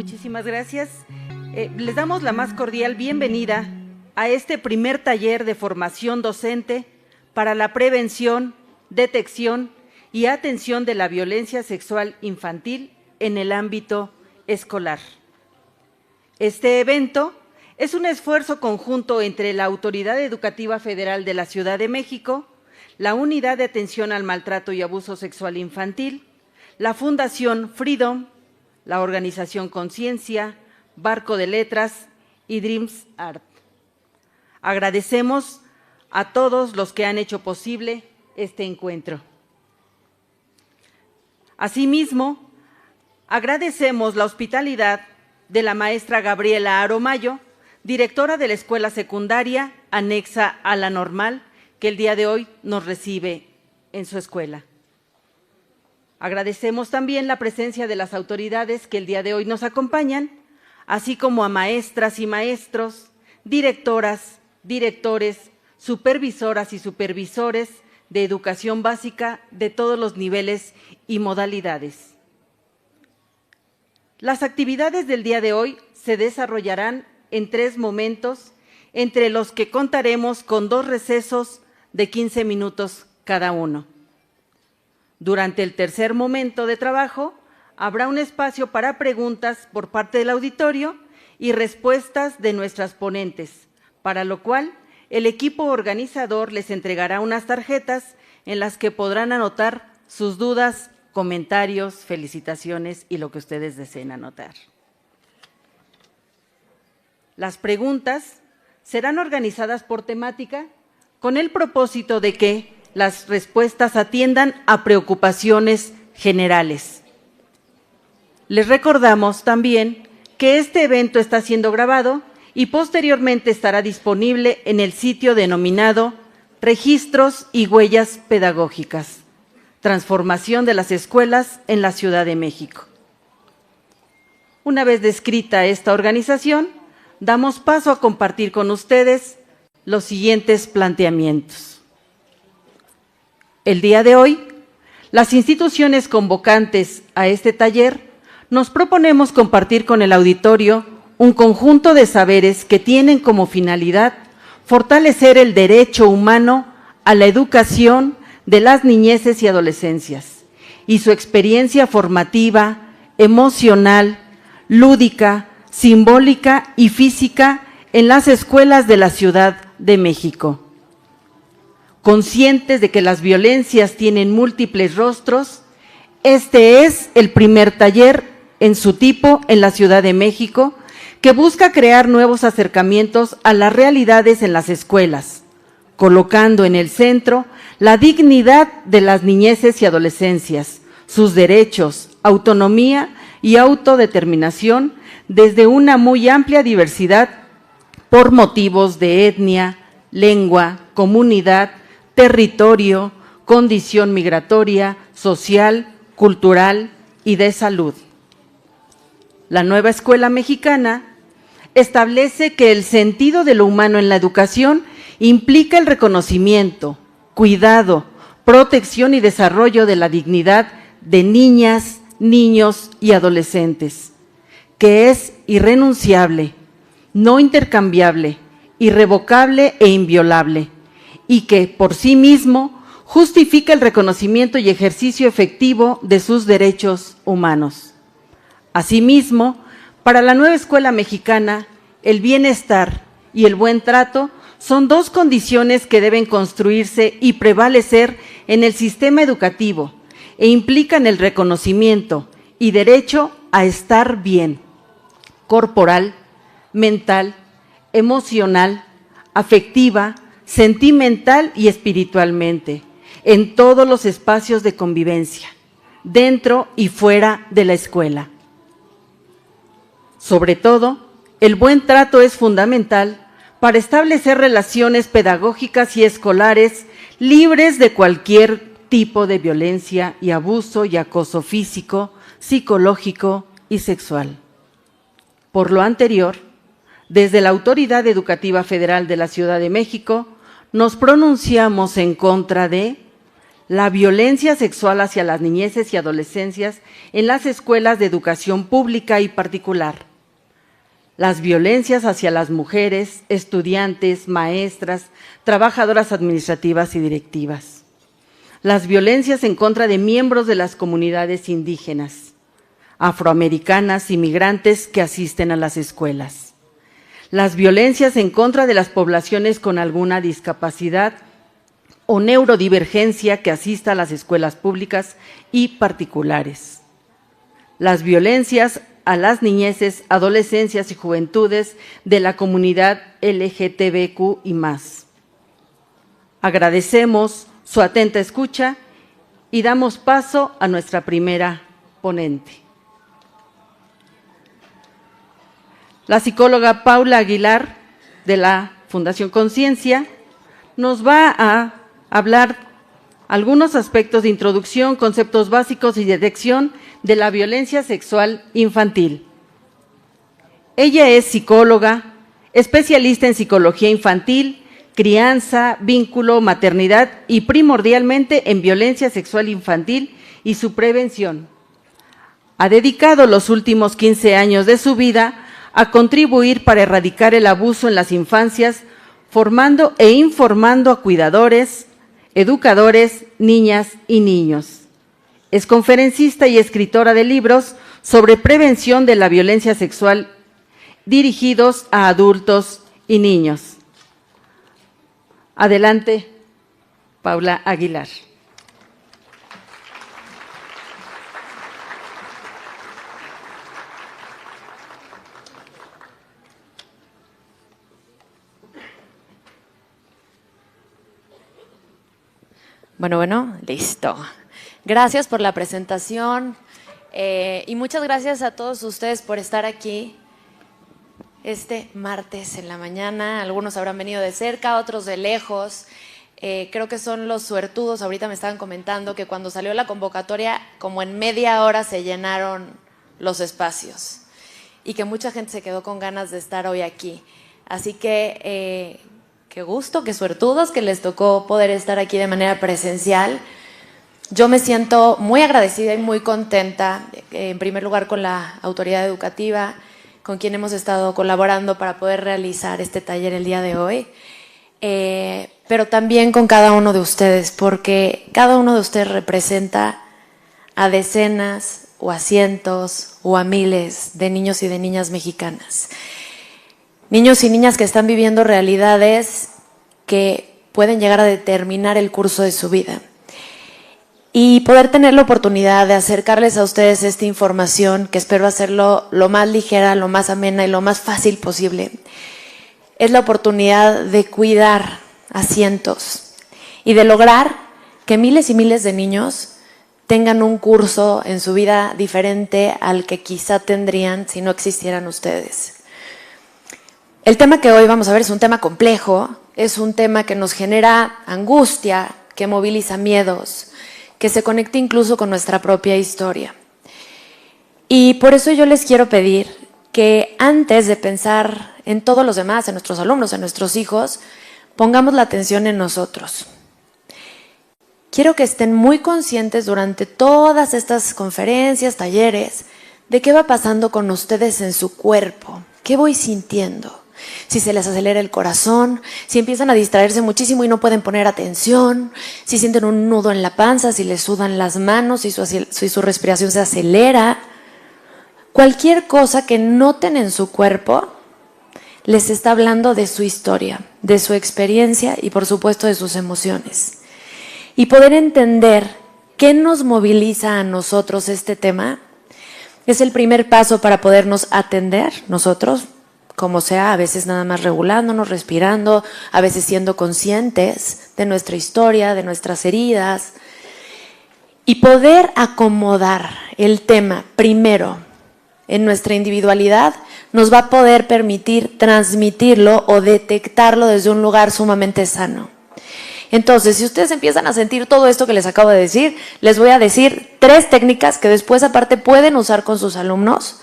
Muchísimas gracias. Les damos la más cordial bienvenida a este primer taller de formación docente para la prevención, detección y atención de la violencia sexual infantil en el ámbito escolar. Este evento es un esfuerzo conjunto entre la Autoridad Educativa Federal de la Ciudad de México, la Unidad de Atención al Maltrato y Abuso Sexual Infantil, la Fundación Freedom, la Organización Conciencia, Barco de Letras y Dreams Art. Agradecemos a todos los que han hecho posible este encuentro. Asimismo, agradecemos la hospitalidad de la maestra Gabriela Aromayo, directora de la escuela secundaria anexa a la normal, que el día de hoy nos recibe en su escuela. Agradecemos también la presencia de las autoridades que el día de hoy nos acompañan, así como a maestras y maestros, directoras, directores, supervisoras y supervisores de educación básica de todos los niveles y modalidades. Las actividades del día de hoy se desarrollarán en 3 momentos, entre los que contaremos con 2 recesos de 15 minutos cada uno. Durante el tercer momento de trabajo, habrá un espacio para preguntas por parte del auditorio y respuestas de nuestras ponentes, para lo cual el equipo organizador les entregará unas tarjetas en las que podrán anotar sus dudas, comentarios, felicitaciones y lo que ustedes deseen anotar. Las preguntas serán organizadas por temática con el propósito de que las respuestas atiendan a preocupaciones generales. Les recordamos también que este evento está siendo grabado y posteriormente estará disponible en el sitio denominado Registros y Huellas Pedagógicas, Transformación de las Escuelas en la Ciudad de México. Una vez descrita esta organización, damos paso a compartir con ustedes los siguientes planteamientos. El día de hoy, las instituciones convocantes a este taller nos proponemos compartir con el auditorio un conjunto de saberes que tienen como finalidad fortalecer el derecho humano a la educación de las niñeces y adolescencias y su experiencia formativa, emocional, lúdica, simbólica y física en las escuelas de la Ciudad de México. Conscientes de que las violencias tienen múltiples rostros, este es el primer taller en su tipo en la Ciudad de México que busca crear nuevos acercamientos a las realidades en las escuelas, colocando en el centro la dignidad de las niñeces y adolescencias, sus derechos, autonomía y autodeterminación desde una muy amplia diversidad por motivos de etnia, lengua, comunidad, territorio, condición migratoria, social, cultural y de salud. La nueva escuela mexicana establece que el sentido de lo humano en la educación implica el reconocimiento, cuidado, protección y desarrollo de la dignidad de niñas, niños y adolescentes, que es irrenunciable, no intercambiable, irrevocable e inviolable, y que, por sí mismo, justifica el reconocimiento y ejercicio efectivo de sus derechos humanos. Asimismo, para la nueva escuela mexicana, el bienestar y el buen trato son 2 condiciones que deben construirse y prevalecer en el sistema educativo e implican el reconocimiento y derecho a estar bien, corporal, mental, emocional, afectiva, sentimental y espiritualmente, en todos los espacios de convivencia, dentro y fuera de la escuela. Sobre todo, el buen trato es fundamental para establecer relaciones pedagógicas y escolares libres de cualquier tipo de violencia y abuso y acoso físico, psicológico y sexual. Por lo anterior, desde la Autoridad Educativa Federal de la Ciudad de México, nos pronunciamos en contra de la violencia sexual hacia las niñeces y adolescencias en las escuelas de educación pública y particular, las violencias hacia las mujeres, estudiantes, maestras, trabajadoras administrativas y directivas, las violencias en contra de miembros de las comunidades indígenas, afroamericanas y migrantes que asisten a las escuelas, las violencias en contra de las poblaciones con alguna discapacidad o neurodivergencia que asista a las escuelas públicas y particulares, las violencias a las niñeces, adolescencias y juventudes de la comunidad LGTBQ y más. Agradecemos su atenta escucha y damos paso a nuestra primera ponente. La psicóloga Paula Aguilar, de la Fundación Conciencia, nos va a hablar algunos aspectos de introducción, conceptos básicos y detección de la violencia sexual infantil. Ella es psicóloga, especialista en psicología infantil, crianza, vínculo, maternidad y primordialmente en violencia sexual infantil y su prevención. Ha dedicado los últimos 15 años de su vida a contribuir para erradicar el abuso en las infancias, formando e informando a cuidadores, educadores, niñas y niños. Es conferencista y escritora de libros sobre prevención de la violencia sexual dirigidos a adultos y niños. Adelante, Paula Aguilar. Bueno, listo. Gracias por la presentación y muchas gracias a todos ustedes por estar aquí este martes en la mañana. Algunos habrán venido de cerca, otros de lejos. Creo que son los suertudos. Ahorita me estaban comentando que cuando salió la convocatoria, como en media hora se llenaron los espacios y que mucha gente se quedó con ganas de estar hoy aquí. Así que qué gusto, qué suertudos que les tocó poder estar aquí de manera presencial. Yo me siento muy agradecida y muy contenta, en primer lugar con la autoridad educativa, con quien hemos estado colaborando para poder realizar este taller el día de hoy, pero también con cada uno de ustedes, porque cada uno de ustedes representa a decenas o a cientos o a miles de niños y de niñas mexicanas. Niños y niñas que están viviendo realidades que pueden llegar a determinar el curso de su vida. Y poder tener la oportunidad de acercarles a ustedes esta información, que espero hacerlo lo más ligera, lo más amena y lo más fácil posible, es la oportunidad de cuidar a cientos y de lograr que miles y miles de niños tengan un curso en su vida diferente al que quizá tendrían si no existieran ustedes. El tema que hoy vamos a ver es un tema complejo, es un tema que nos genera angustia, que moviliza miedos, que se conecta incluso con nuestra propia historia. Y por eso yo les quiero pedir que antes de pensar en todos los demás, en nuestros alumnos, en nuestros hijos, pongamos la atención en nosotros. Quiero que estén muy conscientes durante todas estas conferencias, talleres, de qué va pasando con ustedes en su cuerpo, qué voy sintiendo. Si se les acelera el corazón, si empiezan a distraerse muchísimo y no pueden poner atención, si sienten un nudo en la panza, si les sudan las manos, si su respiración se acelera. Cualquier cosa que noten en su cuerpo les está hablando de su historia, de su experiencia y por supuesto de sus emociones. Y poder entender qué nos moviliza a nosotros este tema es el primer paso para podernos atender nosotros, como sea, a veces nada más regulándonos, respirando, a veces siendo conscientes de nuestra historia, de nuestras heridas, y poder acomodar el tema primero en nuestra individualidad nos va a poder permitir transmitirlo o detectarlo desde un lugar sumamente sano. Entonces, si ustedes empiezan a sentir todo esto que les acabo de decir, les voy a decir 3 técnicas que después aparte pueden usar con sus alumnos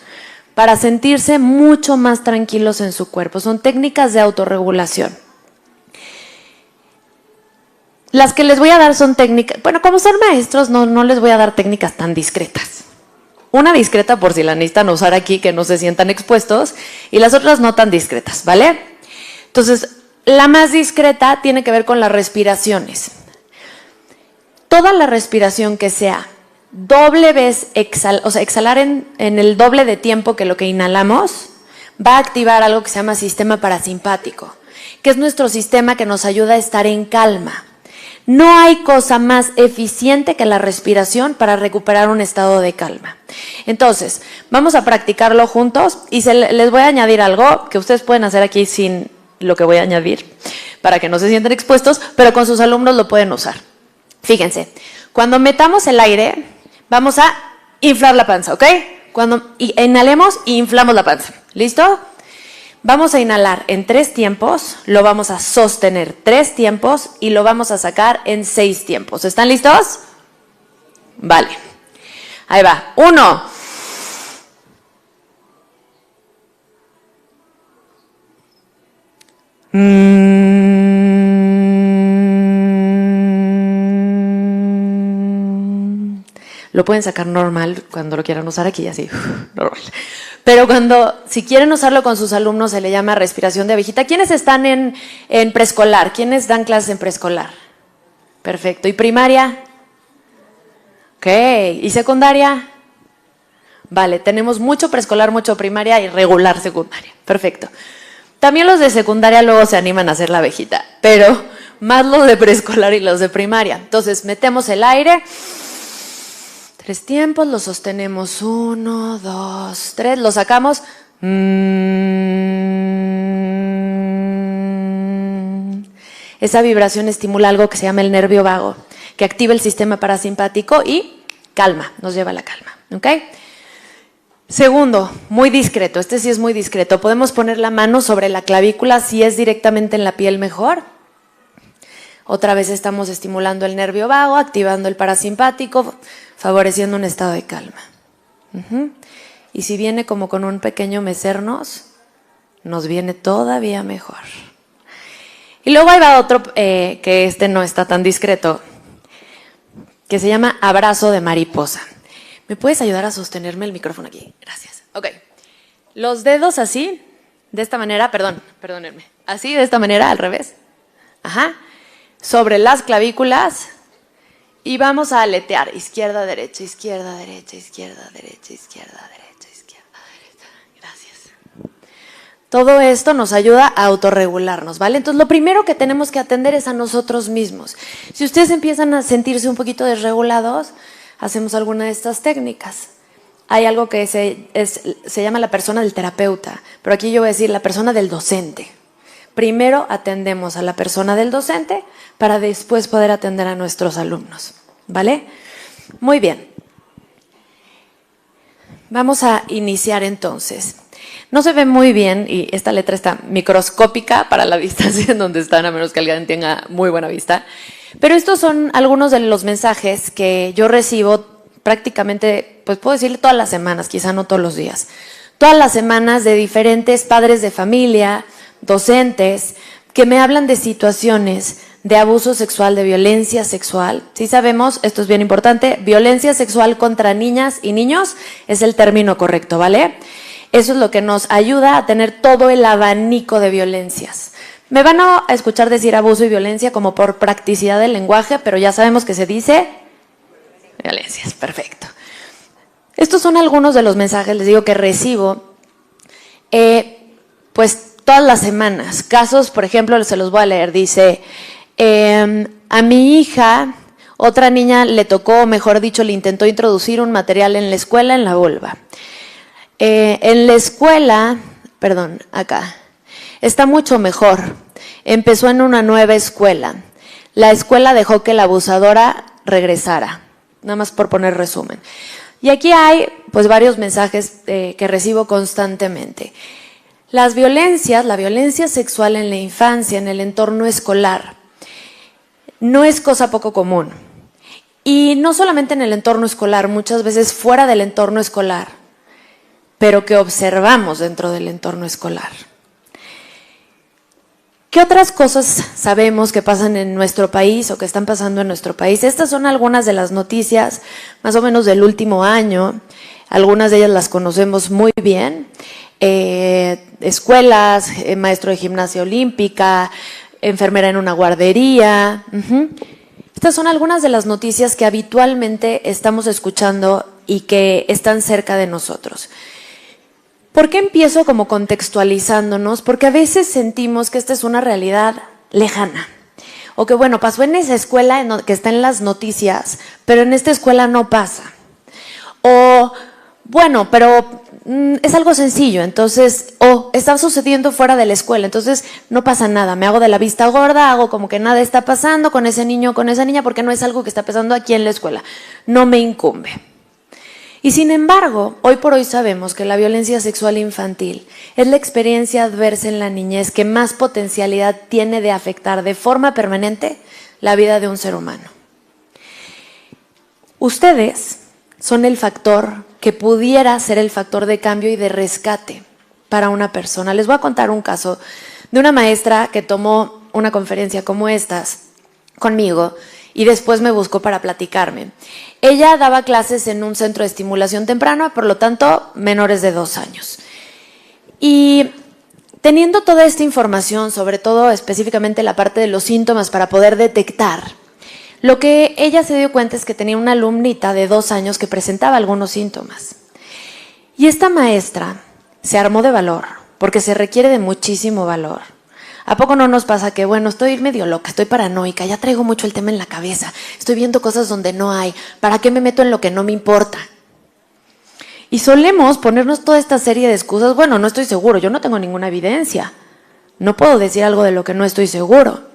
para sentirse mucho más tranquilos en su cuerpo. Son técnicas de autorregulación. Las que les voy a dar son técnicas, bueno, como son maestros, no les voy a dar técnicas tan discretas. Una discreta por si la necesitan usar aquí, que no se sientan expuestos, y las otras no tan discretas, ¿vale? Entonces, la más discreta tiene que ver con las respiraciones. Toda la respiración que sea doble vez exhalar en el doble de tiempo que lo que inhalamos, va a activar algo que se llama sistema parasimpático, que es nuestro sistema que nos ayuda a estar en calma. No hay cosa más eficiente que la respiración para recuperar un estado de calma. Entonces, vamos a practicarlo juntos y les voy a añadir algo que ustedes pueden hacer aquí sin lo que voy a añadir, para que no se sientan expuestos, pero con sus alumnos lo pueden usar. Fíjense, cuando metamos el aire, vamos a inflar la panza, ¿ok? Cuando inhalemos, inflamos la panza. ¿Listo? Vamos a inhalar en 3 tiempos, lo vamos a sostener 3 tiempos y lo vamos a sacar en 6 tiempos. ¿Están listos? Vale. Ahí va. 1. 2. Lo pueden sacar normal cuando lo quieran usar aquí, así, normal. Pero si quieren usarlo con sus alumnos, se le llama respiración de abejita. ¿Quiénes están en preescolar? ¿Quiénes dan clases en preescolar? Perfecto. ¿Y primaria? Ok. ¿Y secundaria? Vale, tenemos mucho preescolar, mucho primaria y regular secundaria. Perfecto. También los de secundaria luego se animan a hacer la abejita, pero más los de preescolar y los de primaria. Entonces, metemos el aire. 3 tiempos, lo sostenemos 1, 2, 3, lo sacamos. Esa vibración estimula algo que se llama el nervio vago, que activa el sistema parasimpático y calma, nos lleva a la calma. ¿Ok? Segundo, muy discreto, este sí es muy discreto. Podemos poner la mano sobre la clavícula, si es directamente en la piel mejor. Otra vez estamos estimulando el nervio vago, activando el parasimpático, favoreciendo un estado de calma. Y si viene como con un pequeño mecernos, nos viene todavía mejor. Y luego ahí va otro, que este no está tan discreto, que se llama abrazo de mariposa. ¿Me puedes ayudar a sostenerme el micrófono aquí? Gracias. Ok. Los dedos así, de esta manera, perdónenme. Así, de esta manera, al revés. Ajá. Sobre las clavículas. Y vamos a aletear, izquierda, derecha, izquierda, derecha, izquierda, derecha, izquierda, derecha, izquierda, derecha. Gracias. Todo esto nos ayuda a autorregularnos, ¿vale? Entonces, lo primero que tenemos que atender es a nosotros mismos. Si ustedes empiezan a sentirse un poquito desregulados, hacemos alguna de estas técnicas. Hay algo que se llama la persona del terapeuta, pero aquí yo voy a decir la persona del docente. Primero atendemos a la persona del docente para después poder atender a nuestros alumnos, ¿vale? Muy bien. Vamos a iniciar entonces. No se ve muy bien y esta letra está microscópica para la distancia en donde están, a menos que alguien tenga muy buena vista. Pero estos son algunos de los mensajes que yo recibo prácticamente, pues puedo decirle todas las semanas, quizá no todos los días. Todas las semanas de diferentes padres de familia, docentes, que me hablan de situaciones de abuso sexual, de violencia sexual. Sí sabemos, esto es bien importante, violencia sexual contra niñas y niños es el término correcto, ¿vale? Eso es lo que nos ayuda a tener todo el abanico de violencias. Me van a escuchar decir abuso y violencia como por practicidad del lenguaje, pero ya sabemos que se dice violencias, perfecto. Estos son algunos de los mensajes, les digo, que recibo, pues todas las semanas. Casos, por ejemplo, se los voy a leer. Dice, a mi hija, otra niña le tocó, mejor dicho, le intentó introducir un material en la escuela, en la vulva. En la escuela, acá, está mucho mejor. Empezó en una nueva escuela. La escuela dejó que la abusadora regresara. Nada más por poner resumen. Y aquí hay pues varios mensajes que recibo constantemente. La violencia sexual en la infancia, en el entorno escolar, no es cosa poco común. Y no solamente en el entorno escolar, muchas veces fuera del entorno escolar, pero que observamos dentro del entorno escolar. ¿Qué otras cosas sabemos que pasan en nuestro país o que están pasando en nuestro país? Estas son algunas de las noticias más o menos del último año. Algunas de ellas las conocemos muy bien. Escuelas, maestro de gimnasia olímpica, enfermera en una guardería. Estas son algunas de las noticias que habitualmente estamos escuchando y que están cerca de nosotros. ¿Por qué empiezo como contextualizándonos? Porque a veces sentimos que esta es una realidad lejana. O que bueno, pasó en esa escuela que está en las noticias, pero en esta escuela no pasa. O bueno, pero es algo sencillo, entonces, o está sucediendo fuera de la escuela, entonces no pasa nada. Me hago de la vista gorda, hago como que nada está pasando con ese niño o con esa niña porque no es algo que está pasando aquí en la escuela. No me incumbe. Y sin embargo, hoy por hoy sabemos que la violencia sexual infantil es la experiencia adversa en la niñez que más potencialidad tiene de afectar de forma permanente la vida de un ser humano. Ustedes son el factor que pudiera ser el factor de cambio y de rescate para una persona. Les voy a contar un caso de una maestra que tomó una conferencia como estas conmigo y después me buscó para platicarme. Ella daba clases en un centro de estimulación temprana, por lo tanto, menores de 2 años. Y teniendo toda esta información, sobre todo específicamente la parte de los síntomas para poder detectar, lo que ella se dio cuenta es que tenía una alumnita de 2 años que presentaba algunos síntomas. Y esta maestra se armó de valor, porque se requiere de muchísimo valor. ¿A poco no nos pasa que, bueno, estoy medio loca, estoy paranoica, ya traigo mucho el tema en la cabeza, estoy viendo cosas donde no hay, ¿para qué me meto en lo que no me importa? Y solemos ponernos toda esta serie de excusas. Bueno, no estoy seguro, yo no tengo ninguna evidencia, no puedo decir algo de lo que no estoy seguro.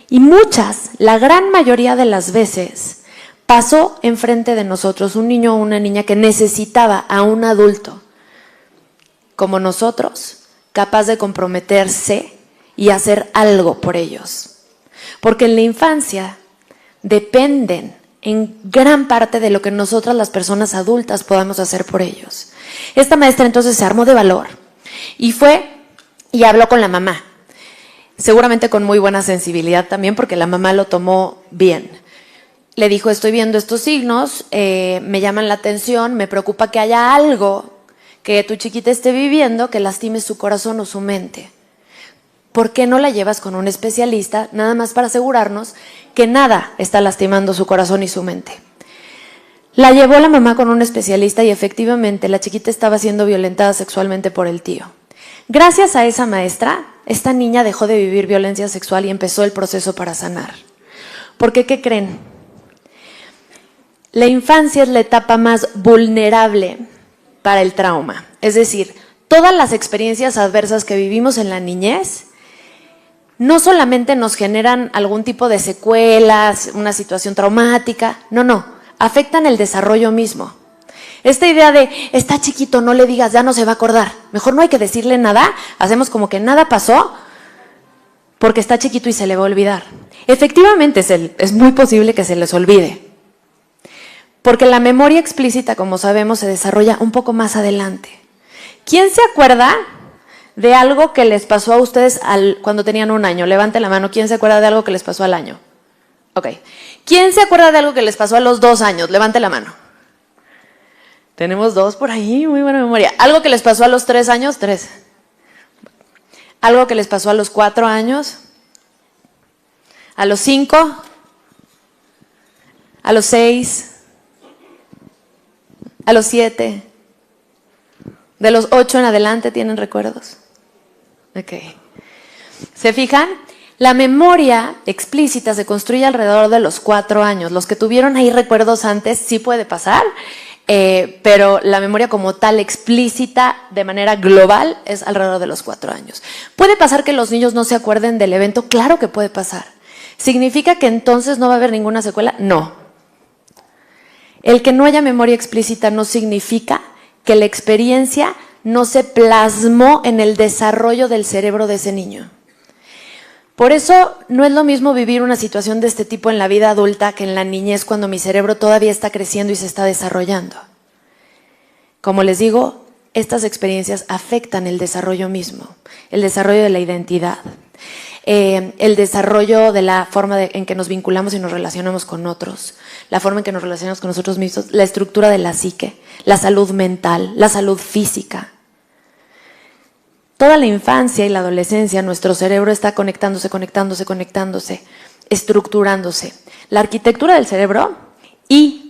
Y muchas, la gran mayoría de las veces, pasó enfrente de nosotros un niño o una niña que necesitaba a un adulto como nosotros, capaz de comprometerse y hacer algo por ellos. Porque en la infancia dependen en gran parte de lo que nosotras las personas adultas podamos hacer por ellos. Esta maestra entonces se armó de valor y fue y habló con la mamá. Seguramente con muy buena sensibilidad también, porque la mamá lo tomó bien. Le dijo, estoy viendo estos signos, me llaman la atención, me preocupa que haya algo que tu chiquita esté viviendo que lastime su corazón o su mente. ¿Por qué no la llevas con un especialista, nada más para asegurarnos que nada está lastimando su corazón y su mente? La llevó la mamá con un especialista y efectivamente la chiquita estaba siendo violentada sexualmente por el tío. Gracias a esa maestra, esta niña dejó de vivir violencia sexual y empezó el proceso para sanar. Porque, ¿qué creen? La infancia es la etapa más vulnerable para el trauma. Es decir, todas las experiencias adversas que vivimos en la niñez no solamente nos generan algún tipo de secuelas, una situación traumática, no, afectan el desarrollo mismo. Esta idea de, está chiquito, no le digas, ya no se va a acordar. Mejor no hay que decirle nada, hacemos como que nada pasó, porque está chiquito y se le va a olvidar. Efectivamente, es muy posible que se les olvide. Porque la memoria explícita, como sabemos, se desarrolla un poco más adelante. ¿Quién se acuerda de algo que les pasó a ustedes cuando tenían 1 año? Levante la mano. ¿Quién se acuerda de algo que les pasó al año? Ok. ¿Quién se acuerda de algo que les pasó a los 2 años? Levante la mano. Tenemos 2 por ahí, muy buena memoria. ¿Algo que les pasó a los 3 años? 3. ¿Algo que les pasó a los 4 años? ¿A los 5? ¿A los 6? ¿A los 7? ¿De los 8 en adelante tienen recuerdos? Ok. ¿Se fijan? La memoria explícita se construye alrededor de los 4 años. Los que tuvieron ahí recuerdos antes sí puede pasar, pero la memoria como tal explícita de manera global es alrededor de los 4 años. ¿Puede pasar que los niños no se acuerden del evento? Claro que puede pasar. ¿Significa que entonces no va a haber ninguna secuela? No. El que no haya memoria explícita no significa que la experiencia no se plasmó en el desarrollo del cerebro de ese niño. Por eso no es lo mismo vivir una situación de este tipo en la vida adulta que en la niñez, cuando mi cerebro todavía está creciendo y se está desarrollando. Como les digo, estas experiencias afectan el desarrollo mismo, el desarrollo de la identidad. el desarrollo de la forma en que nos vinculamos y nos relacionamos con otros, la forma en que nos relacionamos con nosotros mismos, la estructura de la psique, la salud mental, la salud física. Toda la infancia y la adolescencia, nuestro cerebro está conectándose, estructurándose. La arquitectura del cerebro y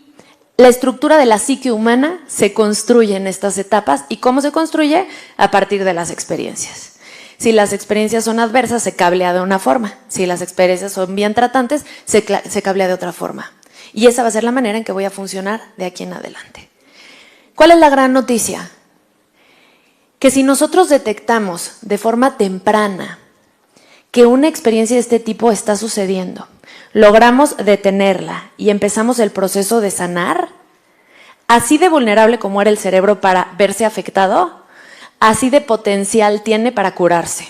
la estructura de la psique humana se construye en estas etapas. ¿Y cómo se construye? A partir de las experiencias. Si las experiencias son adversas, se cablea de una forma. Si las experiencias son bien tratantes, se cablea de otra forma. Y esa va a ser la manera en que voy a funcionar de aquí en adelante. ¿Cuál es la gran noticia? Que si nosotros detectamos de forma temprana que una experiencia de este tipo está sucediendo, logramos detenerla y empezamos el proceso de sanar, así de vulnerable como era el cerebro para verse afectado, así de potencial tiene para curarse.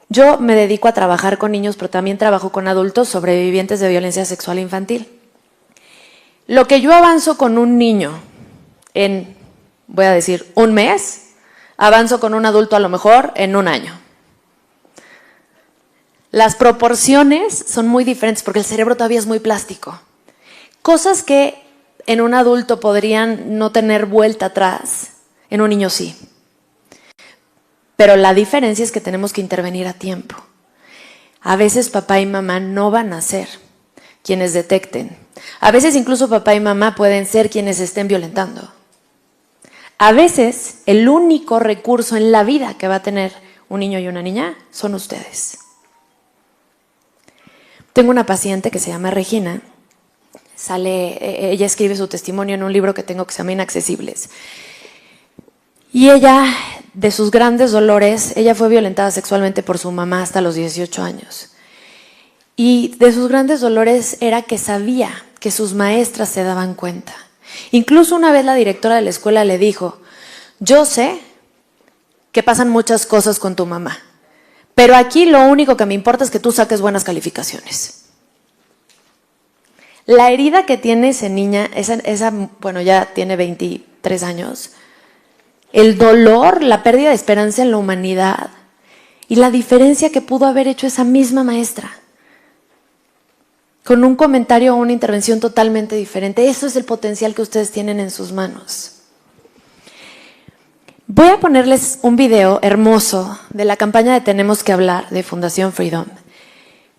Yo me dedico a trabajar con niños, pero también trabajo con adultos sobrevivientes de violencia sexual infantil. Lo que yo avanzo con un niño en, voy a decir, un mes, avanzo con un adulto a lo mejor en un año. Las proporciones son muy diferentes porque el cerebro todavía es muy plástico. Cosas que en un adulto podrían no tener vuelta atrás, en un niño sí. Pero la diferencia es que tenemos que intervenir a tiempo. A veces papá y mamá no van a ser quienes detecten. A veces incluso papá y mamá pueden ser quienes estén violentando. A veces el único recurso en la vida que va a tener un niño y una niña son ustedes. Tengo una paciente que se llama Regina. Ella escribe su testimonio en un libro que tengo que se llama Inaccesibles. Y ella, de sus grandes dolores, ella fue violentada sexualmente por su mamá hasta los 18 años. Y de sus grandes dolores era que sabía que sus maestras se daban cuenta. Incluso una vez la directora de la escuela le dijo: yo sé que pasan muchas cosas con tu mamá, pero aquí lo único que me importa es que tú saques buenas calificaciones. La herida que tiene esa niña, bueno, ya tiene 23 años, el dolor, la pérdida de esperanza en la humanidad y la diferencia que pudo haber hecho esa misma maestra con un comentario o una intervención totalmente diferente. Eso es el potencial que ustedes tienen en sus manos. Voy a ponerles un video hermoso de la campaña de Tenemos que Hablar de Fundación Freedom,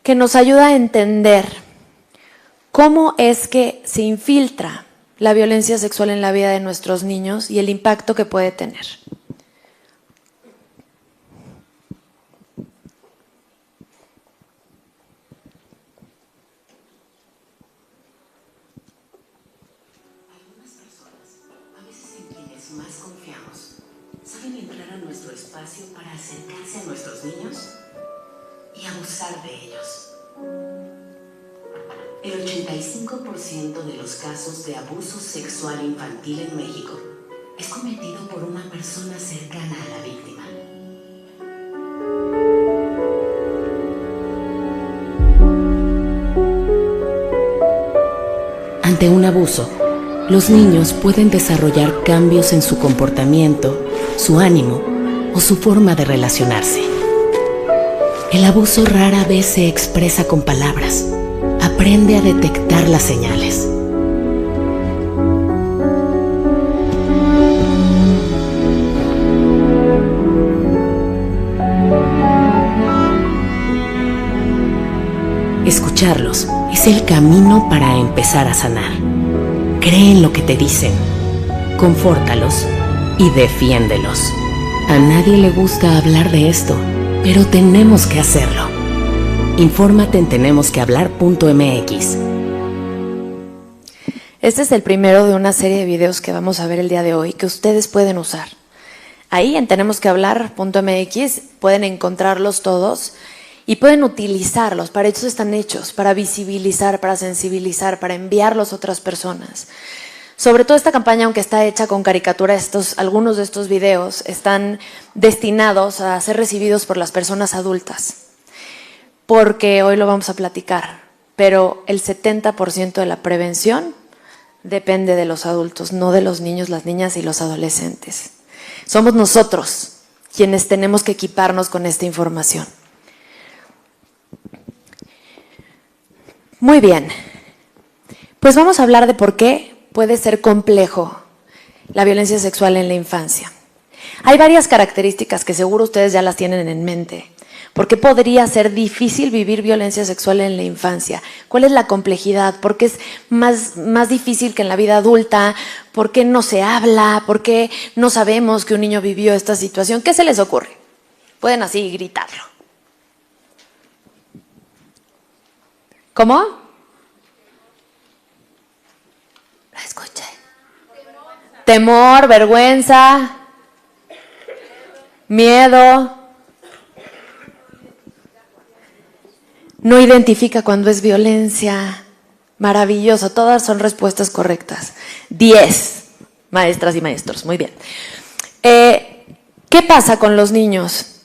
que nos ayuda a entender cómo es que se infiltra la violencia sexual en la vida de nuestros niños y el impacto que puede tener. Algunas personas, a veces en quienes más confiamos, saben entrar a nuestro espacio para acercarse a nuestros niños y abusar de ellos. El 85% de los casos de abuso sexual infantil en México es cometido por una persona cercana a la víctima. Ante un abuso, los niños pueden desarrollar cambios en su comportamiento, su ánimo o su forma de relacionarse. El abuso rara vez se expresa con palabras. Aprende a detectar las señales. Escucharlos es el camino para empezar a sanar. Cree en lo que te dicen, confórtalos y defiéndelos. A nadie le gusta hablar de esto, pero tenemos que hacerlo. Infórmate en tenemosquehablar.mx. Este es el primero de una serie de videos que vamos a ver el día de hoy que ustedes pueden usar. Ahí en tenemosquehablar.mx pueden encontrarlos todos y pueden utilizarlos. Para eso están hechos, para visibilizar, para sensibilizar, para enviarlos a otras personas. Sobre todo esta campaña, aunque está hecha con caricatura, algunos de estos videos están destinados a ser recibidos por las personas adultas. Porque hoy lo vamos a platicar, pero el 70% de la prevención depende de los adultos, no de los niños, las niñas y los adolescentes. Somos nosotros quienes tenemos que equiparnos con esta información. Muy bien, pues vamos a hablar de por qué puede ser complejo la violencia sexual en la infancia. Hay varias características que seguro ustedes ya las tienen en mente. ¿Por qué podría ser difícil vivir violencia sexual en la infancia? ¿Cuál es la complejidad? ¿Por qué es más difícil que en la vida adulta? ¿Por qué no se habla? ¿Por qué no sabemos que un niño vivió esta situación? ¿Qué se les ocurre? Pueden así gritarlo. ¿Cómo? La escuché. Temor, vergüenza, miedo. No identifica cuando es violencia. Maravilloso, todas son respuestas correctas. 10, maestras y maestros, muy bien. ¿Qué pasa con los niños?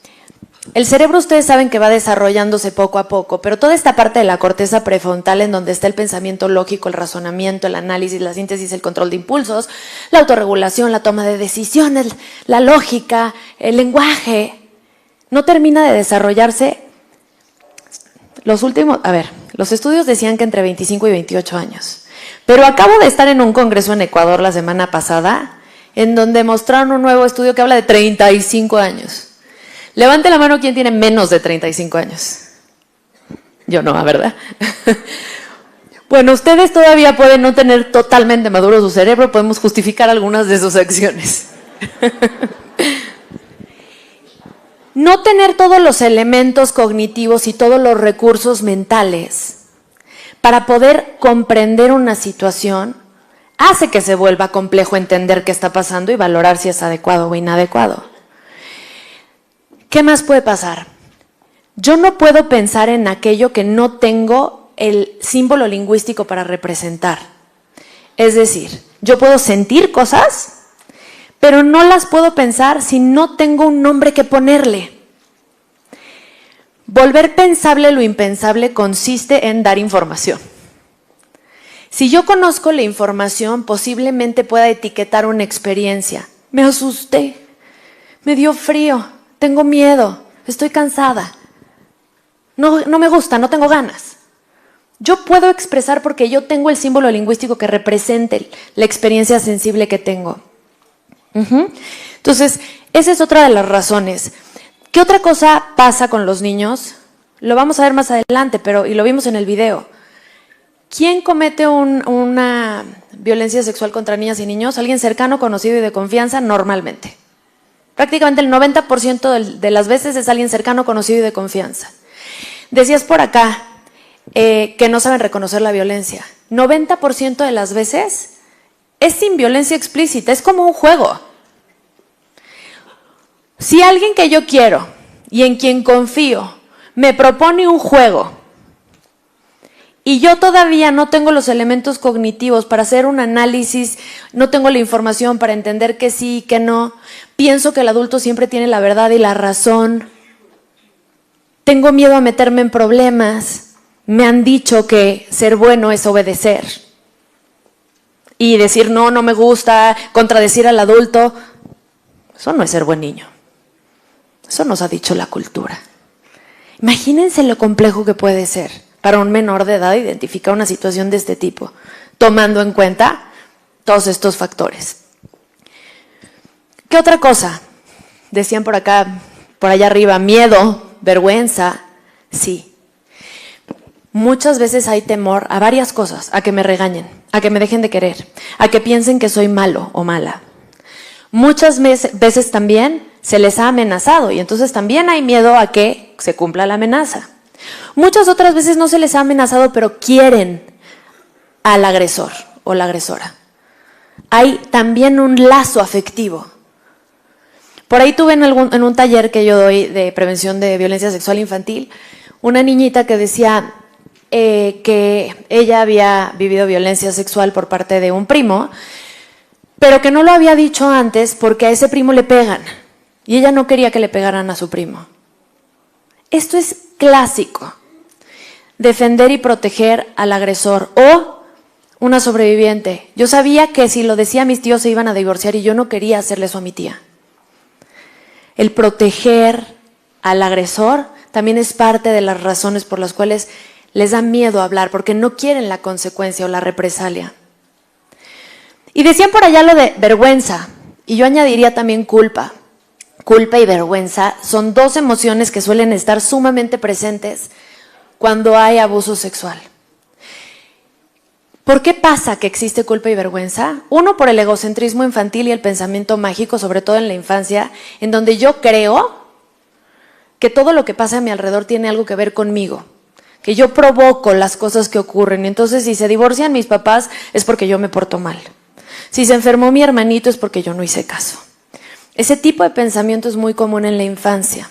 El cerebro, ustedes saben que va desarrollándose poco a poco, pero toda esta parte de la corteza prefrontal en donde está el pensamiento lógico, el razonamiento, el análisis, la síntesis, el control de impulsos, la autorregulación, la toma de decisiones, la lógica, el lenguaje, no termina de desarrollarse. Los estudios decían que entre 25 y 28 años. Pero acabo de estar en un congreso en Ecuador la semana pasada, en donde mostraron un nuevo estudio que habla de 35 años. Levante la mano quien tiene menos de 35 años. Yo no, ¿verdad? Bueno, ustedes todavía pueden no tener totalmente maduro su cerebro, podemos justificar algunas de sus acciones. No tener todos los elementos cognitivos y todos los recursos mentales para poder comprender una situación hace que se vuelva complejo entender qué está pasando y valorar si es adecuado o inadecuado. ¿Qué más puede pasar? Yo no puedo pensar en aquello que no tengo el símbolo lingüístico para representar. Es decir, yo puedo sentir cosas, pero no las puedo pensar si no tengo un nombre que ponerle. Volver pensable lo impensable consiste en dar información. Si yo conozco la información, posiblemente pueda etiquetar una experiencia. Me asusté, me dio frío, tengo miedo, estoy cansada, no me gusta, no tengo ganas. Yo puedo expresar porque yo tengo el símbolo lingüístico que represente la experiencia sensible que tengo. Entonces, esa es otra de las razones. ¿Qué otra cosa pasa con los niños? Lo vamos a ver más adelante, y lo vimos en el video. ¿Quién comete una violencia sexual contra niñas y niños? Alguien cercano, conocido y de confianza, normalmente. Prácticamente el 90% de las veces es alguien cercano, conocido y de confianza. Decías por acá que no saben reconocer la violencia. 90% de las veces es sin violencia explícita, es como un juego. Si alguien que yo quiero y en quien confío me propone un juego y yo todavía no tengo los elementos cognitivos para hacer un análisis, no tengo la información para entender que sí y que no, pienso que el adulto siempre tiene la verdad y la razón, tengo miedo a meterme en problemas, me han dicho que ser bueno es obedecer y decir no me gusta, contradecir al adulto, eso no es ser buen niño, eso nos ha dicho la cultura. Imagínense lo complejo que puede ser para un menor de edad identificar una situación de este tipo, tomando en cuenta todos estos factores. ¿Qué otra cosa? Decían por acá, por allá arriba, miedo, vergüenza, sí. Muchas veces hay temor a varias cosas, a que me regañen, a que me dejen de querer, a que piensen que soy malo o mala. Muchas veces también se les ha amenazado y entonces también hay miedo a que se cumpla la amenaza. Muchas otras veces no se les ha amenazado, pero quieren al agresor o la agresora. Hay también un lazo afectivo. Por ahí tuve en un taller que yo doy de prevención de violencia sexual infantil, una niñita que decía que ella había vivido violencia sexual por parte de un primo, pero que no lo había dicho antes porque a ese primo le pegan y ella no quería que le pegaran a su primo. Esto es clásico, defender y proteger al agresor o una sobreviviente. Yo sabía que si lo decía mis tíos se iban a divorciar y yo no quería hacerle eso a mi tía. el proteger al agresor también es parte de las razones por las cuales les da miedo hablar, porque no quieren la consecuencia o la represalia. Y decían por allá lo de vergüenza, y yo añadiría también culpa. Culpa y vergüenza son dos emociones que suelen estar sumamente presentes cuando hay abuso sexual. ¿Por qué pasa que existe culpa y vergüenza? Uno, por el egocentrismo infantil y el pensamiento mágico, sobre todo en la infancia, en donde yo creo que todo lo que pasa a mi alrededor tiene algo que ver conmigo, que yo provoco las cosas que ocurren. Y entonces, si se divorcian mis papás, es porque yo me porto mal. Si se enfermó mi hermanito, es porque yo no hice caso. Ese tipo de pensamiento es muy común en la infancia.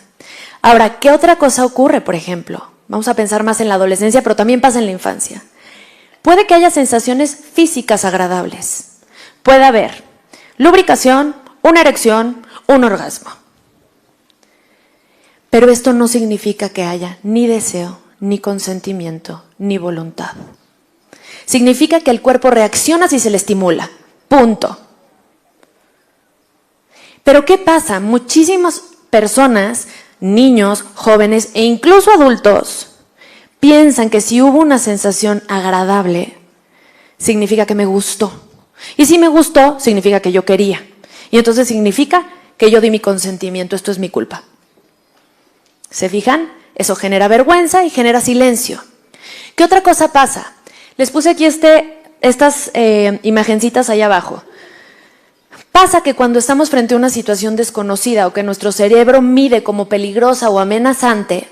Ahora, ¿qué otra cosa ocurre, por ejemplo? Vamos a pensar más en la adolescencia, pero también pasa en la infancia. Puede que haya sensaciones físicas agradables. Puede haber lubricación, una erección, un orgasmo. Pero esto no significa que haya ni deseo, ni consentimiento, ni voluntad. Significa que el cuerpo reacciona si se le estimula. Punto. Pero ¿qué pasa? Muchísimas personas, niños, jóvenes e incluso adultos, piensan que si hubo una sensación agradable, significa que me gustó. Y si me gustó, significa que yo quería. Y entonces significa que yo di mi consentimiento, esto es mi culpa. ¿Se fijan? Eso genera vergüenza y genera silencio. ¿Qué otra cosa pasa? Les puse aquí estas imagencitas ahí abajo. Pasa que cuando estamos frente a una situación desconocida o que nuestro cerebro mide como peligrosa o amenazante,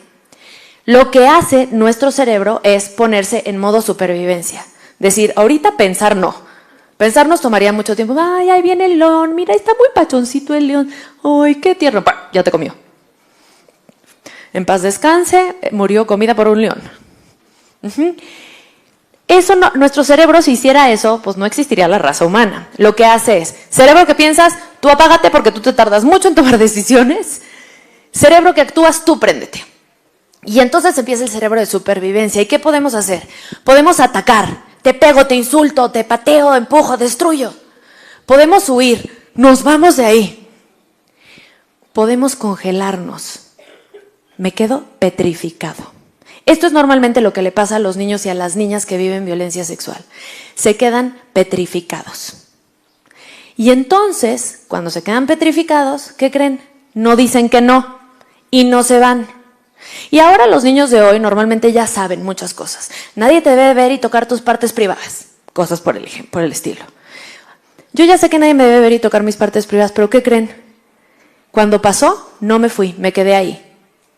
lo que hace nuestro cerebro es ponerse en modo supervivencia. Decir, ahorita pensar no. Pensar nos tomaría mucho tiempo. Ay, ahí viene el león. Mira, está muy pachoncito el león. Ay, qué tierno. Ya te comió. En paz descanse, murió comida por un león. Eso no, nuestro cerebro, si hiciera eso, pues no existiría la raza humana. Lo que hace es, cerebro que piensas, tú apágate porque tú te tardas mucho en tomar decisiones. Cerebro que actúas, tú préndete. Y entonces empieza el cerebro de supervivencia. ¿Y qué podemos hacer? Podemos atacar. Te pego, te insulto, te pateo, empujo, destruyo. Podemos huir. Nos vamos de ahí. Podemos congelarnos. Me quedo petrificado. Esto es normalmente lo que le pasa a los niños y a las niñas que viven violencia sexual. Se quedan petrificados. Y entonces, cuando se quedan petrificados, ¿qué creen? No dicen que no y no se van. Y ahora los niños de hoy normalmente ya saben muchas cosas. Nadie te debe ver y tocar tus partes privadas. Cosas por el estilo. Yo ya sé que nadie me debe ver y tocar mis partes privadas, pero ¿qué creen? Cuando pasó, no me fui, me quedé ahí.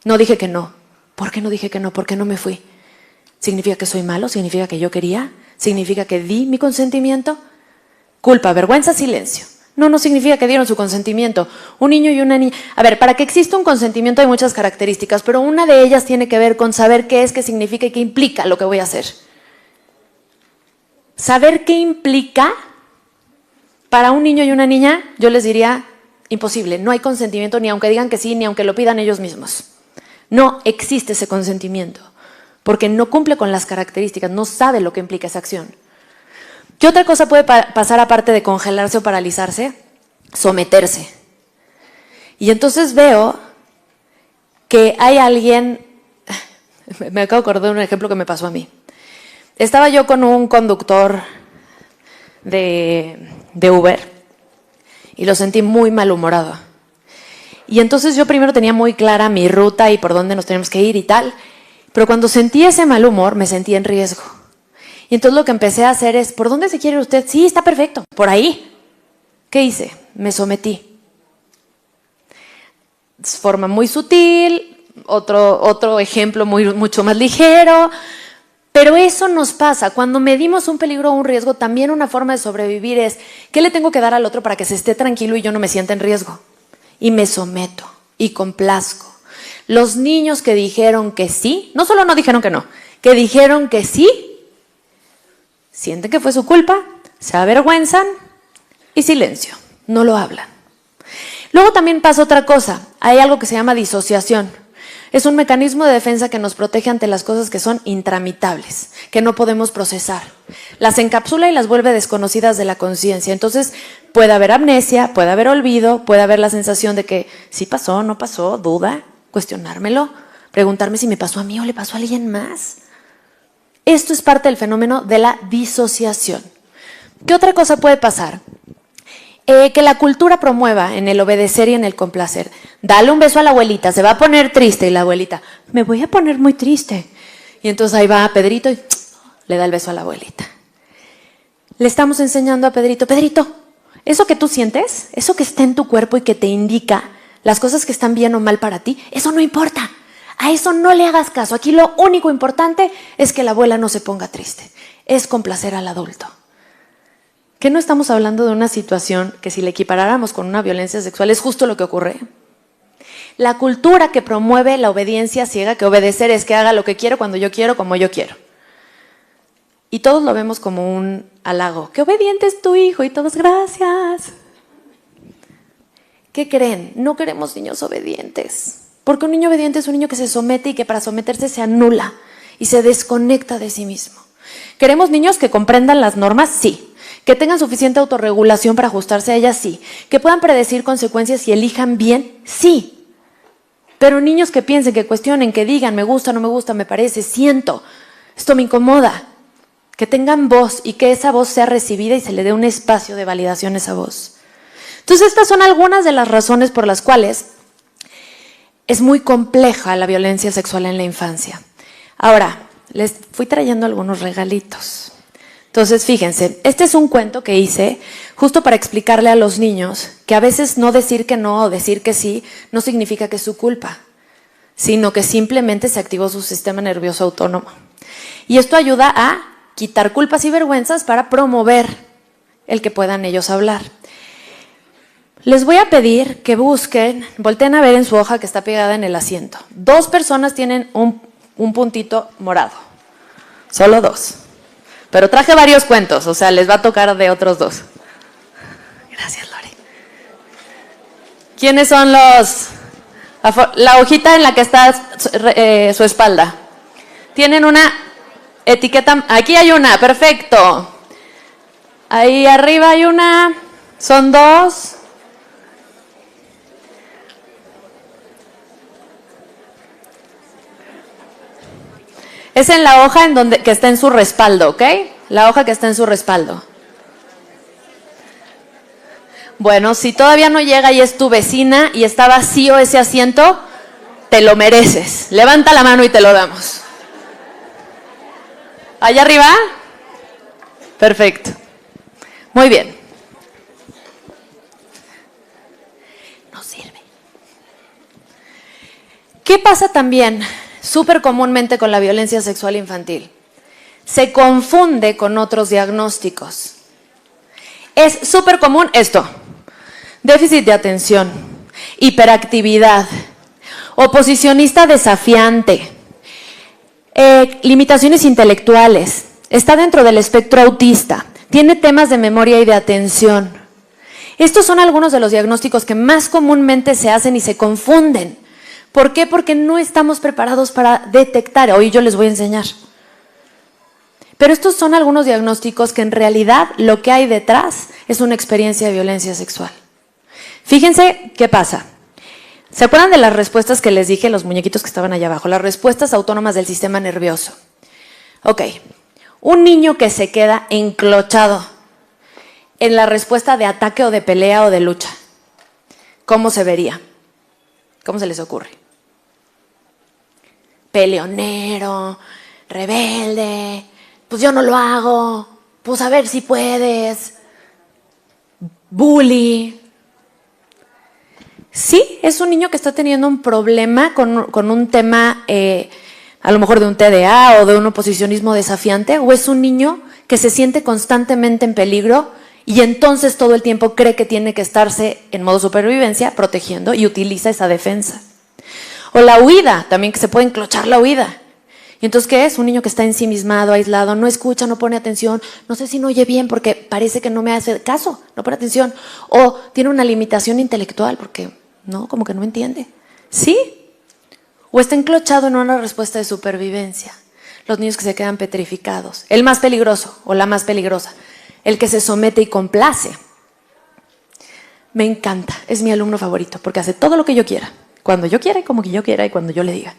No dije que no. ¿Por qué no dije que no? ¿Por qué no me fui? ¿Significa que soy malo? ¿Significa que yo quería? ¿Significa que di mi consentimiento? Culpa, vergüenza, silencio. No significa que dieron su consentimiento. Un niño y una niña... A ver, para que exista un consentimiento hay muchas características, pero una de ellas tiene que ver con saber qué es, qué significa y qué implica lo que voy a hacer. Saber qué implica para un niño y una niña, yo les diría, imposible. No hay consentimiento ni aunque digan que sí, ni aunque lo pidan ellos mismos. No existe ese consentimiento, porque no cumple con las características, no sabe lo que implica esa acción. ¿Qué otra cosa puede pasar aparte de congelarse o paralizarse? Someterse. Y entonces veo que hay alguien, me acabo de acordar de un ejemplo que me pasó a mí. Estaba yo con un conductor de Uber y lo sentí muy malhumorado. Y entonces yo primero tenía muy clara mi ruta y por dónde nos tenemos que ir y tal, pero cuando sentí ese mal humor me sentí en riesgo. Y entonces lo que empecé a hacer es, ¿por dónde se quiere usted? Sí, está perfecto, por ahí. ¿Qué hice? Me sometí. De forma muy sutil, otro ejemplo mucho más ligero, pero eso nos pasa. Cuando medimos un peligro o un riesgo, también una forma de sobrevivir es, ¿qué le tengo que dar al otro para que se esté tranquilo y yo no me sienta en riesgo? Y me someto y complazco. Los niños que dijeron que sí, no solo no dijeron que no, que dijeron que sí, sienten que fue su culpa, se avergüenzan y silencio, no lo hablan. Luego también pasa otra cosa, hay algo que se llama disociación. Es un mecanismo de defensa que nos protege ante las cosas que son intramitables, que no podemos procesar. Las encapsula y las vuelve desconocidas de la conciencia. Entonces puede haber amnesia, puede haber olvido, puede haber la sensación de que sí pasó, no pasó, duda, cuestionármelo, preguntarme si me pasó a mí o le pasó a alguien más. Esto es parte del fenómeno de la disociación. ¿Qué otra cosa puede pasar? Que la cultura promueva en el obedecer y en el complacer. Dale un beso a la abuelita, se va a poner triste. Y la abuelita, me voy a poner muy triste. Y entonces ahí va Pedrito y le da el beso a la abuelita. Le estamos enseñando a Pedrito, Pedrito, eso que tú sientes, eso que está en tu cuerpo y que te indica las cosas que están bien o mal para ti, eso no importa. A eso no le hagas caso. Aquí lo único importante es que la abuela no se ponga triste. Es complacer al adulto. ¿Que no estamos hablando de una situación que si la equiparáramos con una violencia sexual es justo lo que ocurre? La cultura que promueve la obediencia ciega, que obedecer es que haga lo que quiero, cuando yo quiero, como yo quiero. Y todos lo vemos como un halago. ¡Qué obediente es tu hijo! Y todos, gracias. ¿Qué creen? No queremos niños obedientes. Porque un niño obediente es un niño que se somete y que para someterse se anula y se desconecta de sí mismo. ¿Queremos niños que comprendan las normas? Sí. ¿Que tengan suficiente autorregulación para ajustarse a ellas? Sí. ¿Que puedan predecir consecuencias y elijan bien? Sí. Pero niños que piensen, que cuestionen, que digan, me gusta, no me gusta, me parece, siento, esto me incomoda. Que tengan voz y que esa voz sea recibida y se le dé un espacio de validación a esa voz. Entonces, estas son algunas de las razones por las cuales es muy compleja la violencia sexual en la infancia. Ahora, les fui trayendo algunos regalitos. Entonces, fíjense, este es un cuento que hice justo para explicarle a los niños que a veces no decir que no o decir que sí no significa que es su culpa, sino que simplemente se activó su sistema nervioso autónomo. Y esto ayuda a quitar culpas y vergüenzas para promover el que puedan ellos hablar. Les voy a pedir que busquen, volteen a ver en su hoja que está pegada en el asiento. 2 personas tienen un puntito morado, solo 2. Pero traje varios cuentos, o sea, les va a tocar de otros 2. Gracias, Lore. ¿Quiénes son los? La hojita en la que está su espalda. Tienen una etiqueta. Aquí hay una, perfecto. Ahí arriba hay una. Son 2. Es en la hoja que está en su respaldo, ¿ok? La hoja que está en su respaldo. Bueno, si todavía no llega y es tu vecina y está vacío ese asiento, te lo mereces. Levanta la mano y te lo damos. ¿Allá arriba? Perfecto. Muy bien. No sirve. ¿Qué pasa también súper comúnmente con la violencia sexual infantil? Se confunde con otros diagnósticos. Es súper común esto: déficit de atención, hiperactividad, oposicionista desafiante, limitaciones intelectuales, está dentro del espectro autista, tiene temas de memoria y de atención. Estos son algunos de los diagnósticos que más comúnmente se hacen y se confunden. ¿Por qué? Porque no estamos preparados para detectar. Hoy yo les voy a enseñar. Pero estos son algunos diagnósticos que en realidad lo que hay detrás es una experiencia de violencia sexual. Fíjense qué pasa. ¿Se acuerdan de las respuestas que les dije, los muñequitos que estaban allá abajo? Las respuestas autónomas del sistema nervioso. Ok, un niño que se queda enclochado en la respuesta de ataque o de pelea o de lucha, ¿cómo se vería? ¿Cómo se les ocurre? Peleonero, rebelde, pues yo no lo hago, pues a ver si puedes, bully. Sí, es un niño que está teniendo un problema con un tema, a lo mejor de un TDA o de un oposicionismo desafiante, o es un niño que se siente constantemente en peligro y entonces todo el tiempo cree que tiene que estarse en modo supervivencia protegiendo y utiliza esa defensa. O la huida, también que se puede enclochar la huida. ¿Y entonces qué es? Un niño que está ensimismado, aislado, no escucha, no pone atención, no sé si no oye bien porque parece que no me hace caso, no pone atención. O tiene una limitación intelectual porque no, como que no entiende. ¿Sí? o está enclochado en una respuesta de supervivencia. Los niños que se quedan petrificados. El más peligroso o la más peligrosa. El que se somete y complace. Me encanta, es mi alumno favorito porque hace todo lo que yo quiera, cuando yo quiera y como que yo quiera y cuando yo le diga.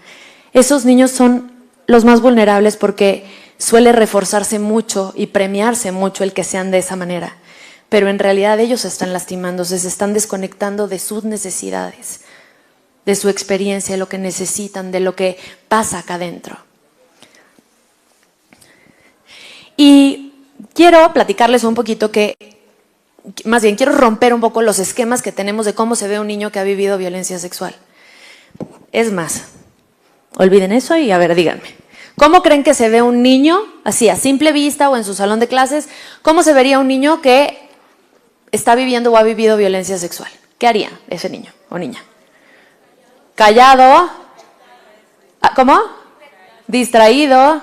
Esos niños son los más vulnerables porque suele reforzarse mucho y premiarse mucho el que sean de esa manera. Pero en realidad ellos se están lastimándose, se están desconectando de sus necesidades, de su experiencia, de lo que necesitan, de lo que pasa acá adentro. Y quiero platicarles un poquito más bien quiero romper un poco los esquemas que tenemos de cómo se ve un niño que ha vivido violencia sexual. Es más, olviden eso y a ver, díganme. ¿Cómo creen que se ve un niño, así a simple vista o en su salón de clases? ¿Cómo se vería un niño que está viviendo o ha vivido violencia sexual? ¿Qué haría ese niño o niña? Callado. ¿Cómo? Distraído.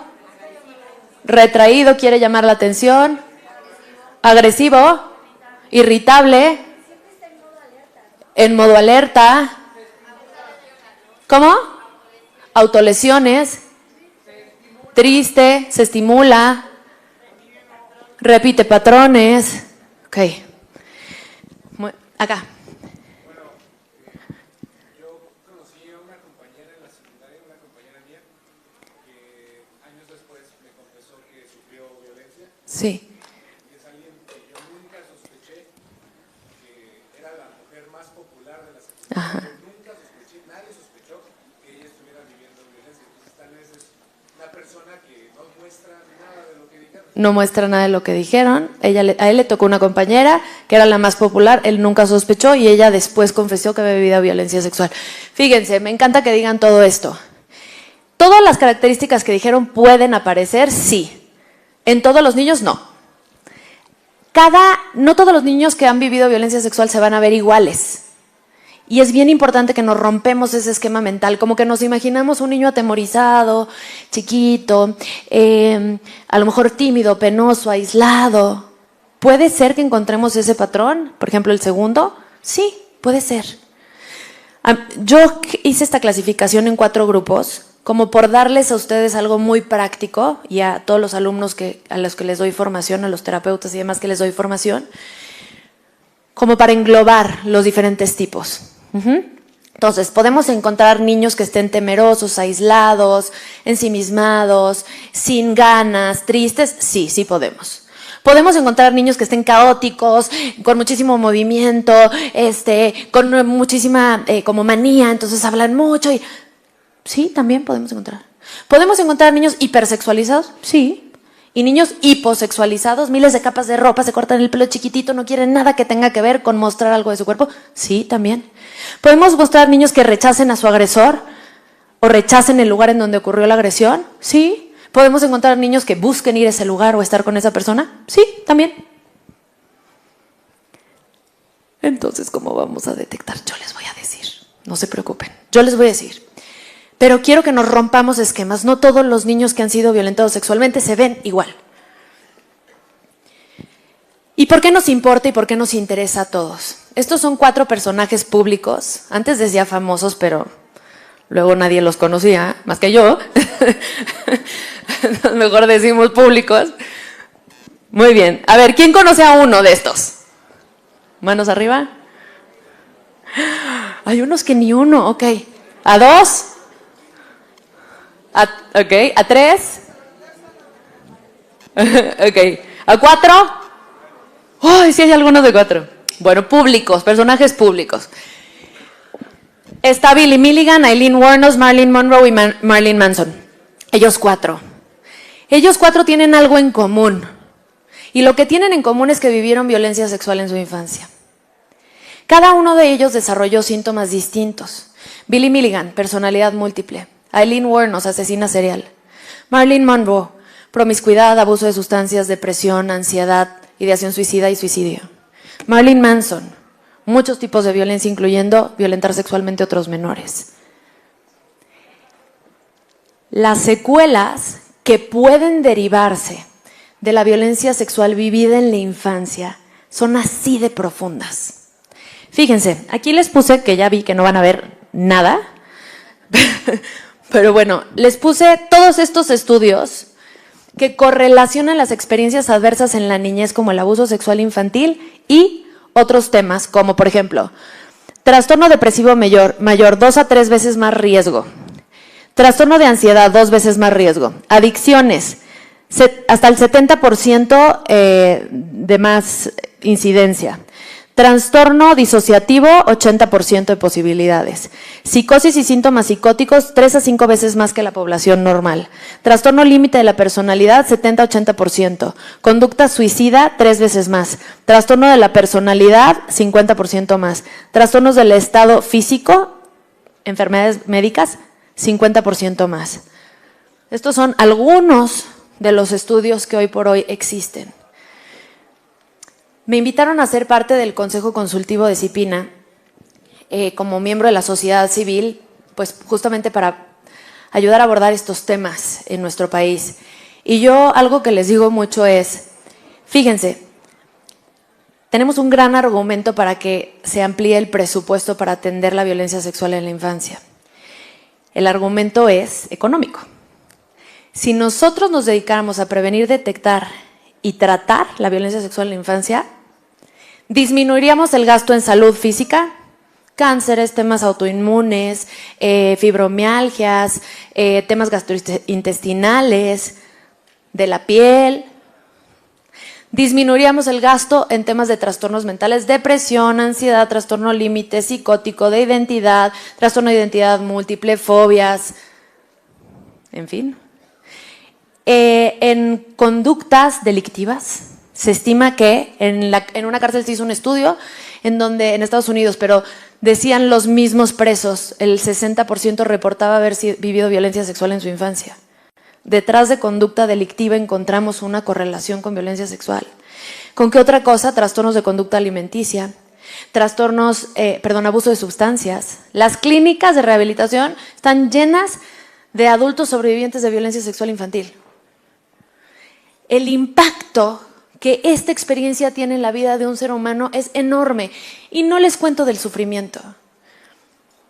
Retraído, quiere llamar la atención. Agresivo. Irritable. En modo alerta. ¿Cómo? Autolesiones. Triste, se estimula, repite patrones. Ok. Acá. Bueno, yo conocí a una compañera en la secundaria, una compañera mía, que años después me confesó que sufrió violencia. Sí. Y es alguien que yo nunca sospeché que era la mujer más popular de la secundaria. Yo nunca sospeché, nadie sospechó que ella estuviera viviendo violencia. Entonces tal vez es una persona que no muestra nada de lo que dijeron. No muestra nada de lo que dijeron. A él le tocó una compañera que era la más popular, él nunca sospechó y ella después confesó que había vivido violencia sexual. Fíjense, me encanta que digan todo esto. ¿Todas las características que dijeron pueden aparecer? Sí. ¿En todos los niños? No. No todos los niños que han vivido violencia sexual se van a ver iguales. Y es bien importante que nos rompemos ese esquema mental, como que nos imaginamos un niño atemorizado, chiquito, a lo mejor tímido, penoso, aislado. ¿Puede ser que encontremos ese patrón? Por ejemplo, el segundo. Sí, puede ser. Yo hice esta clasificación en 4 grupos, como por darles a ustedes algo muy práctico y a todos los alumnos a los que les doy formación, a los terapeutas y demás que les doy formación, como para englobar los diferentes tipos. Entonces, podemos encontrar niños que estén temerosos, aislados, ensimismados, sin ganas, tristes. Sí, sí podemos. Podemos encontrar niños que estén caóticos, con muchísimo movimiento, con muchísima como manía, entonces hablan mucho. Sí, también podemos encontrar. ¿Podemos encontrar niños hipersexualizados? Sí. Y niños hiposexualizados, miles de capas de ropa, se cortan el pelo chiquitito, no quieren nada que tenga que ver con mostrar algo de su cuerpo. Sí, también. ¿Podemos mostrar niños que rechacen a su agresor o rechacen el lugar en donde ocurrió la agresión? Sí. ¿Podemos encontrar niños que busquen ir a ese lugar o estar con esa persona? Sí, también. Entonces, ¿cómo vamos a detectar? Yo les voy a decir, no se preocupen, yo les voy a decir. Pero quiero que nos rompamos esquemas. No todos los niños que han sido violentados sexualmente se ven igual. ¿Y por qué nos importa y por qué nos interesa a todos? Estos son 4 personajes públicos. Antes decía famosos, pero luego nadie los conocía, más que yo. Mejor decimos públicos. Muy bien. A ver, ¿quién conoce a uno de estos? ¿Manos arriba? Hay unos que ni uno, ok. ¿A 2? Ok, ¿a 3? Ok, ¿a 4? ¡Ay, sí hay algunos de 4! Bueno, públicos, personajes públicos. Está Billy Milligan, Aileen Wuornos, Marilyn Monroe y Marilyn Manson. Ellos 4. Ellos 4 tienen algo en común. Y lo que tienen en común es que vivieron violencia sexual en su infancia. Cada uno de ellos desarrolló síntomas distintos. Billy Milligan, personalidad múltiple. Aileen Wuornos, asesina serial. Marilyn Monroe, promiscuidad, abuso de sustancias, depresión, ansiedad, ideación suicida y suicidio. Marilyn Manson, muchos tipos de violencia, incluyendo violentar sexualmente a otros menores. Las secuelas que pueden derivarse de la violencia sexual vivida en la infancia son así de profundas. Fíjense, aquí les puse, que ya vi que no van a ver nada, Pero bueno, les puse todos estos estudios que correlacionan las experiencias adversas en la niñez como el abuso sexual infantil y otros temas, como por ejemplo, trastorno depresivo mayor 2 a 3 veces más riesgo, trastorno de ansiedad 2 veces más riesgo, adicciones hasta el 70% de más incidencia, trastorno disociativo 80% de posibilidades, psicosis y síntomas psicóticos 3 a 5 veces más que la población normal, trastorno límite de la personalidad 70-80%, conducta suicida 3 veces más, trastorno de la personalidad 50% más, trastornos del estado físico, enfermedades médicas 50% más. Estos son algunos de los estudios que hoy por hoy existen. Me invitaron a ser parte del Consejo Consultivo de CIPINA como miembro de la sociedad civil, pues justamente para ayudar a abordar estos temas en nuestro país. Y yo algo que les digo mucho es, fíjense, tenemos un gran argumento para que se amplíe el presupuesto para atender la violencia sexual en la infancia. El argumento es económico. Si nosotros nos dedicáramos a prevenir, detectar y tratar la violencia sexual en la infancia, disminuiríamos el gasto en salud física, cánceres, temas autoinmunes, fibromialgias, temas gastrointestinales, de la piel. Disminuiríamos el gasto en temas de trastornos mentales, depresión, ansiedad, trastorno límite, psicótico, de identidad, trastorno de identidad múltiple, fobias, en fin. En conductas delictivas, se estima que en una cárcel se hizo un estudio en Estados Unidos, pero decían los mismos presos, el 60% reportaba haber vivido violencia sexual en su infancia. Detrás de conducta delictiva encontramos una correlación con violencia sexual. ¿Con qué otra cosa? Trastornos de conducta alimenticia, abuso de sustancias. Las clínicas de rehabilitación están llenas de adultos sobrevivientes de violencia sexual infantil. El impacto que esta experiencia tiene en la vida de un ser humano es enorme. Y no les cuento del sufrimiento.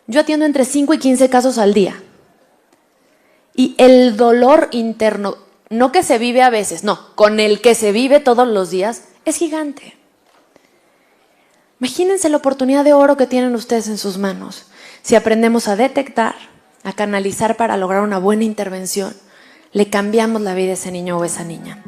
Yo atiendo entre 5 y 15 casos al día. Y el dolor interno, no que se vive a veces, no, con el que se vive todos los días, es gigante. Imagínense la oportunidad de oro que tienen ustedes en sus manos. Si aprendemos a detectar, a canalizar para lograr una buena intervención, le cambiamos la vida a ese niño o esa niña.